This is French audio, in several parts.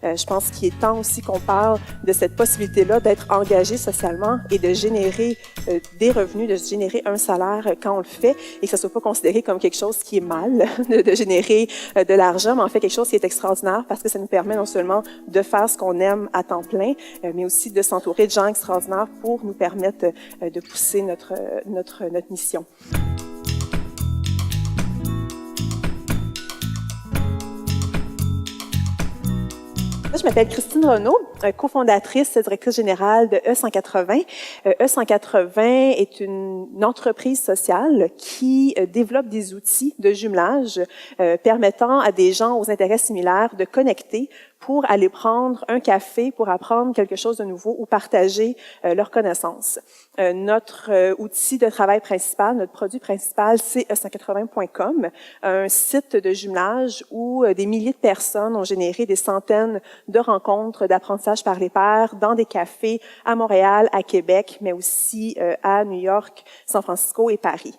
Je pense qu'il est temps aussi qu'on parle de cette possibilité-là d'être engagé socialement et de générer des revenus, de générer un salaire quand on le fait et que ça ne soit pas considéré comme quelque chose qui est mal de générer de l'argent, mais en fait quelque chose qui est extraordinaire parce que ça nous permet non seulement de faire ce qu'on aime à temps plein, mais aussi de s'entourer de gens extraordinaires pour nous permettre de pousser notre mission. Je m'appelle Christine Renaud, cofondatrice et directrice générale de E180. E180 est une entreprise sociale qui développe des outils de jumelage permettant à des gens aux intérêts similaires de connecter pour aller prendre un café, pour apprendre quelque chose de nouveau ou partager leurs connaissances. Notre outil de travail principal, notre produit principal, c'est e180.com, un site de jumelage où des milliers de personnes ont généré des centaines de rencontres d'apprentissage par les pairs dans des cafés à Montréal, à Québec, mais aussi à New York, San Francisco et Paris.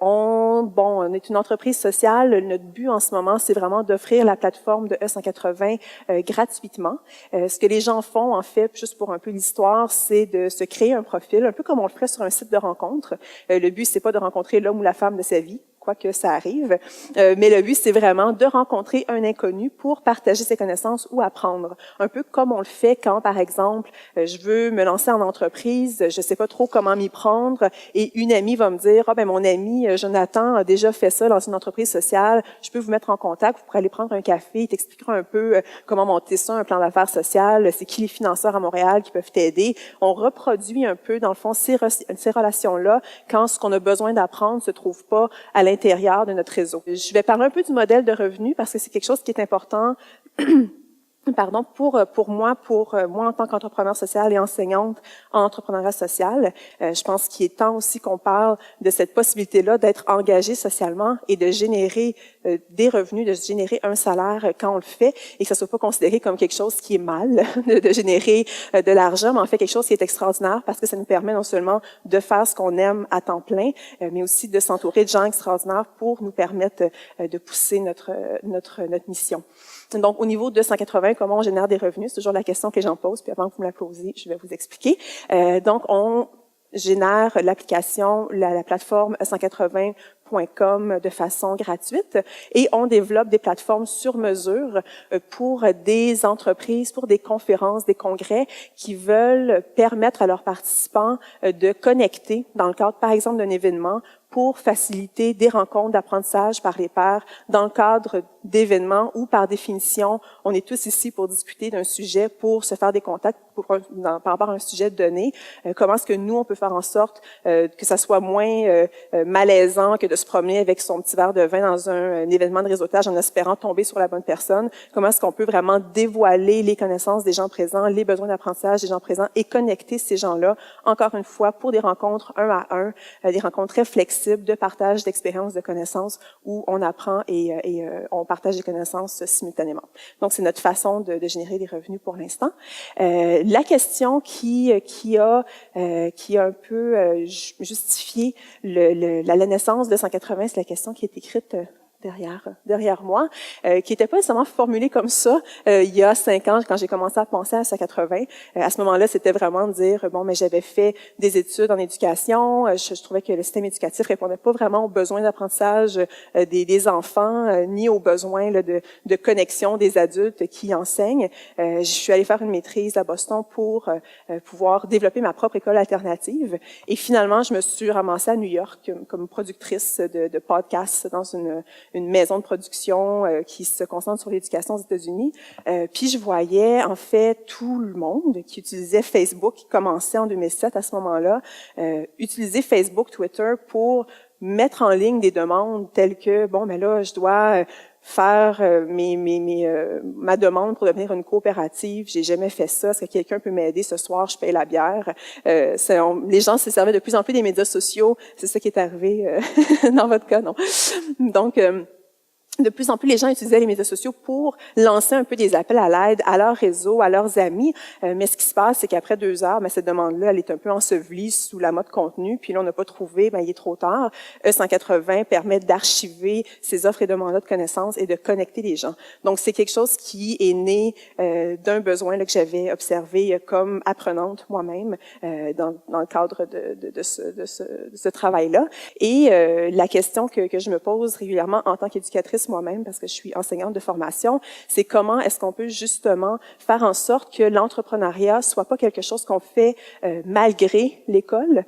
On est une entreprise sociale. Notre but en ce moment, c'est vraiment d'offrir la plateforme de E180 gratuitement. Ce que les gens font, en fait, juste pour un peu l'histoire, c'est de se créer un profil, un peu comme on le ferait sur un site de rencontre. Le but, c'est pas de rencontrer l'homme ou la femme de sa vie, quoique ça arrive, mais le but, c'est vraiment de rencontrer un inconnu pour partager ses connaissances ou apprendre. Un peu comme on le fait quand, par exemple, je veux me lancer en entreprise, je sais pas trop comment m'y prendre, et une amie va me dire, mon ami Jonathan a déjà fait ça dans une entreprise sociale, je peux vous mettre en contact, vous pourrez aller prendre un café, il t'expliquera un peu comment monter ça, un plan d'affaires social, c'est qui les financeurs à Montréal qui peuvent t'aider. On reproduit un peu, dans le fond, ces relations-là quand ce qu'on a besoin d'apprendre se trouve pas à l'intérieur de notre réseau. Je vais parler un peu du modèle de revenu parce que c'est quelque chose qui est important pour moi en tant qu'entrepreneur social et enseignante en entrepreneuriat social. Je pense qu'il est temps aussi qu'on parle de cette possibilité-là d'être engagé socialement et de générer des revenus, de générer un salaire quand on le fait et que ça soit pas considéré comme quelque chose qui est mal de générer de l'argent, mais en fait quelque chose qui est extraordinaire parce que ça nous permet non seulement de faire ce qu'on aime à temps plein, mais aussi de s'entourer de gens extraordinaires pour nous permettre de pousser notre mission. Donc, au niveau de 180, comment on génère des revenus? C'est toujours la question que les gens posent, puis avant que vous me la posiez, je vais vous expliquer. Donc, on génère l'application, la plateforme 180.com de façon gratuite et on développe des plateformes sur mesure pour des entreprises, pour des conférences, des congrès qui veulent permettre à leurs participants de connecter dans le cadre, par exemple, d'un événement pour faciliter des rencontres d'apprentissage par les pairs dans le cadre d'événements où, par définition, on est tous ici pour discuter d'un sujet, pour se faire des contacts par rapport à un sujet donné. Comment est-ce que nous, on peut faire en sorte que ça soit moins malaisant que de se promener avec son petit verre de vin dans un événement de réseautage en espérant tomber sur la bonne personne? Comment est-ce qu'on peut vraiment dévoiler les connaissances des gens présents, les besoins d'apprentissage des gens présents et connecter ces gens-là, encore une fois, pour des rencontres un à un, des rencontres très flexibles de partage d'expériences, de connaissances où on apprend et on partage des connaissances simultanément. Donc, c'est notre façon de générer des revenus pour l'instant. La question qui a un peu justifié la naissance de 180, c'est la question qui est écrite derrière moi, qui n'était pas nécessairement formulée comme ça il y a 5 ans quand j'ai commencé à penser à 180. À ce moment-là, c'était vraiment de dire mais j'avais fait des études en éducation, je trouvais que le système éducatif répondait pas vraiment aux besoins d'apprentissage des enfants ni aux besoins de connexion des adultes qui enseignent. Je suis allée faire une maîtrise à Boston pour pouvoir développer ma propre école alternative et finalement, je me suis ramassée à New York comme productrice de podcasts dans une maison de production qui se concentre sur l'éducation aux États-Unis. Puis je voyais en fait tout le monde qui utilisait Facebook, qui commençait en 2007 à ce moment-là, utiliser Facebook, Twitter pour mettre en ligne des demandes telles que là je dois faire ma demande pour devenir une coopérative. J'ai jamais fait ça. Est-ce que quelqu'un peut m'aider ce soir? Je paye la bière. Les gens se servaient de plus en plus des médias sociaux. C'est ça qui est arrivé dans votre cas, non? Donc, de plus en plus, les gens utilisaient les médias sociaux pour lancer un peu des appels à l'aide à leur réseau, à leurs amis. Mais ce qui se passe, c'est qu'après 2 heures, cette demande-là, elle est un peu ensevelie sous la mode contenu. Puis là, on n'a pas trouvé, il est trop tard. E180 permet d'archiver ces offres et demandes de connaissances et de connecter les gens. Donc, c'est quelque chose qui est né d'un besoin là, que j'avais observé comme apprenante moi-même dans le cadre de ce travail-là. Et la question que je me pose régulièrement en tant qu'éducatrice moi-même, parce que je suis enseignante de formation, c'est comment est-ce qu'on peut justement faire en sorte que l'entrepreneuriat soit pas quelque chose qu'on fait malgré l'école,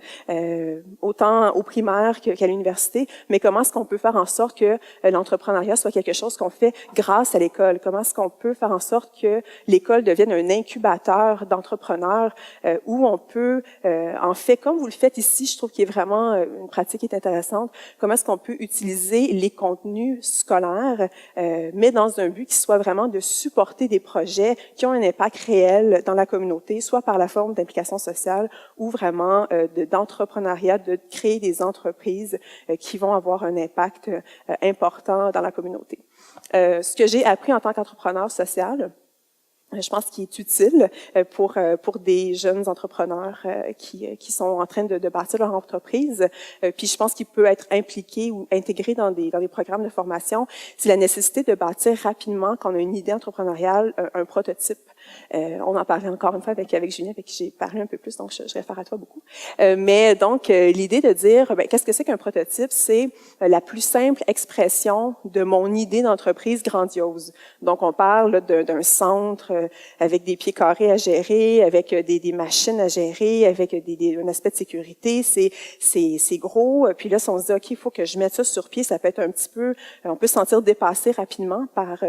autant au primaire qu'à l'université, mais comment est-ce qu'on peut faire en sorte que l'entrepreneuriat soit quelque chose qu'on fait grâce à l'école? Comment est-ce qu'on peut faire en sorte que l'école devienne un incubateur d'entrepreneurs où on peut, en fait, comme vous le faites ici, je trouve qu'il y a vraiment une pratique qui est intéressante, comment est-ce qu'on peut utiliser les contenus scolaires mais dans un but qui soit vraiment de supporter des projets qui ont un impact réel dans la communauté, soit par la forme d'implication sociale ou vraiment d'entrepreneuriat, de créer des entreprises qui vont avoir un impact important dans la communauté. Ce que j'ai appris en tant qu'entrepreneur social, je pense qu'il est utile pour des jeunes entrepreneurs qui sont en train de bâtir leur entreprise. Puis je pense qu'il peut être impliqué ou intégré dans des programmes de formation. C'est la nécessité de bâtir rapidement, quand on a une idée entrepreneuriale, un prototype. On en parlait encore une fois avec Julie, avec qui j'ai parlé un peu plus, donc je réfère à toi beaucoup. Mais donc, l'idée de dire, qu'est-ce que c'est qu'un prototype? C'est la plus simple expression de mon idée d'entreprise grandiose. Donc, on parle d'un centre avec des pieds carrés à gérer, avec des machines à gérer, avec un aspect de sécurité. C'est gros. Puis là, si on se dit, OK, il faut que je mette ça sur pied, ça peut être un petit peu, on peut se sentir dépassé rapidement par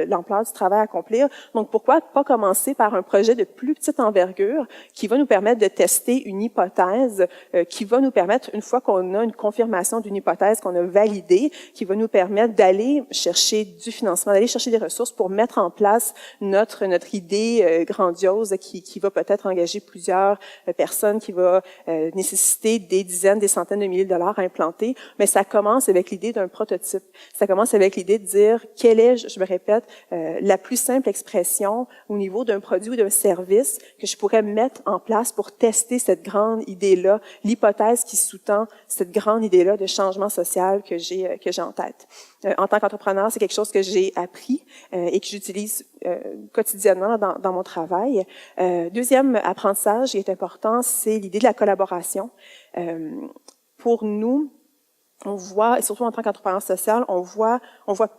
l'ampleur du travail à accomplir. Donc, pourquoi pas commencer par un projet de plus petite envergure qui va nous permettre de tester une hypothèse, qui va nous permettre, une fois qu'on a une confirmation d'une hypothèse qu'on a validée, qui va nous permettre d'aller chercher du financement, d'aller chercher des ressources pour mettre en place notre idée grandiose qui va peut-être engager plusieurs personnes, qui va nécessiter des dizaines, des centaines de milliers de dollars à implanter. Mais ça commence avec l'idée d'un prototype. Ça commence avec l'idée de dire quelle est, je me répète, la plus simple expression au niveau d'un produit ou d'un service que je pourrais mettre en place pour tester cette grande idée-là, l'hypothèse qui sous-tend cette grande idée-là de changement social que j'ai en tête. En tant qu'entrepreneur, c'est quelque chose que j'ai appris et que j'utilise quotidiennement dans mon travail. Deuxième apprentissage qui est important, c'est l'idée de la collaboration. Pour nous, on voit, et surtout en tant qu'entrepreneur social, on voit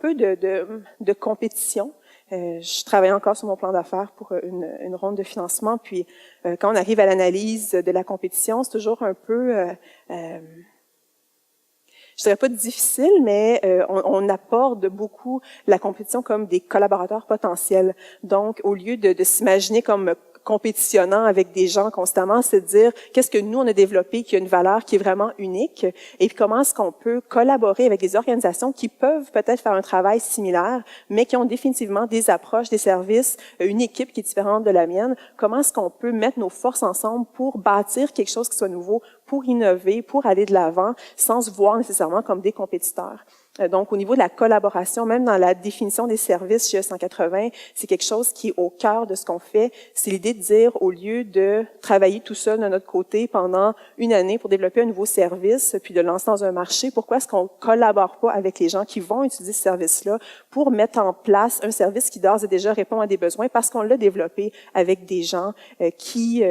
peu de compétition. Je travaille encore sur mon plan d'affaires pour une ronde de financement, puis quand on arrive à l'analyse de la compétition, c'est toujours un peu, je dirais pas difficile, mais on aborde beaucoup la compétition comme des collaborateurs potentiels. Donc, au lieu de s'imaginer comme compétitionnant avec des gens constamment, c'est de dire qu'est-ce que nous, on a développé qui a une valeur qui est vraiment unique et puis comment est-ce qu'on peut collaborer avec des organisations qui peuvent peut-être faire un travail similaire, mais qui ont définitivement des approches, des services, une équipe qui est différente de la mienne. Comment est-ce qu'on peut mettre nos forces ensemble pour bâtir quelque chose qui soit nouveau, pour innover, pour aller de l'avant, sans se voir nécessairement comme des compétiteurs. Donc, au niveau de la collaboration, même dans la définition des services chez E180, c'est quelque chose qui est au cœur de ce qu'on fait. C'est l'idée de dire, au lieu de travailler tout seul de notre côté pendant une année pour développer un nouveau service, puis de le lancer dans un marché, pourquoi est-ce qu'on collabore pas avec les gens qui vont utiliser ce service-là pour mettre en place un service qui d'ores et déjà répond à des besoins parce qu'on l'a développé avec des gens qui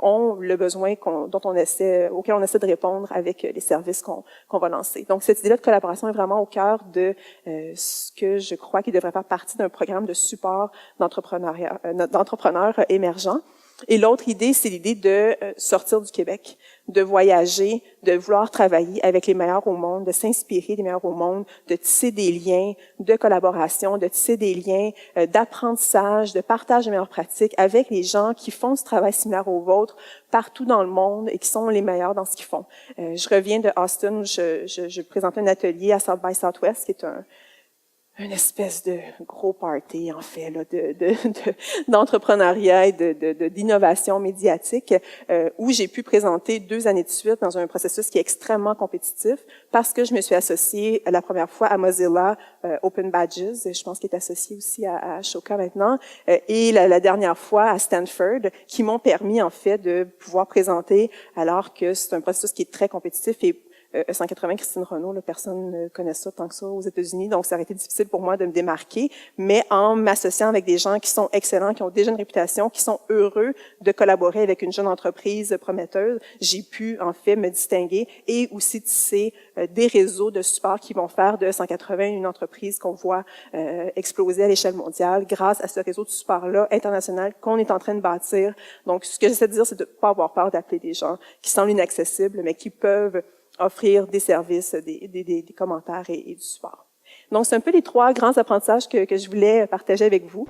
ont le besoin auquel on essaie de répondre avec les services qu'on va lancer. Donc, cette idée-là de collaboration est vraiment au cœur de ce que je crois qui devrait faire partie d'un programme de support d'entrepreneurs émergents. Et l'autre idée, c'est l'idée de sortir du Québec, de voyager, de vouloir travailler avec les meilleurs au monde, de s'inspirer des meilleurs au monde, de tisser des liens de collaboration, de tisser des liens d'apprentissage, de partage de meilleures pratiques avec les gens qui font ce travail similaire au vôtre partout dans le monde et qui sont les meilleurs dans ce qu'ils font. Je reviens de Austin où je présentais un atelier à South by Southwest, qui est une espèce de gros party, en fait, là, d'entrepreneuriat et d'innovation médiatique, où j'ai pu présenter 2 années de suite dans un processus qui est extrêmement compétitif, parce que je me suis associée la première fois à Mozilla Open Badges, je pense qu'il est associé aussi à Ashoka maintenant, et la dernière fois à Stanford, qui m'ont permis, en fait, de pouvoir présenter, alors que c'est un processus qui est très compétitif et E180, Christine Renaud, là, personne ne connaît ça tant que ça aux États-Unis, donc ça aurait été difficile pour moi de me démarquer, mais en m'associant avec des gens qui sont excellents, qui ont déjà une réputation, qui sont heureux de collaborer avec une jeune entreprise prometteuse, j'ai pu en fait me distinguer et aussi tisser des réseaux de support qui vont faire de E180 une entreprise qu'on voit exploser à l'échelle mondiale grâce à ce réseau de support-là international qu'on est en train de bâtir. Donc, ce que j'essaie de dire, c'est de ne pas avoir peur d'appeler des gens qui semblent inaccessibles, mais qui peuvent offrir des services, des commentaires et du support. Donc, c'est un peu les 3 grands apprentissages que je voulais partager avec vous.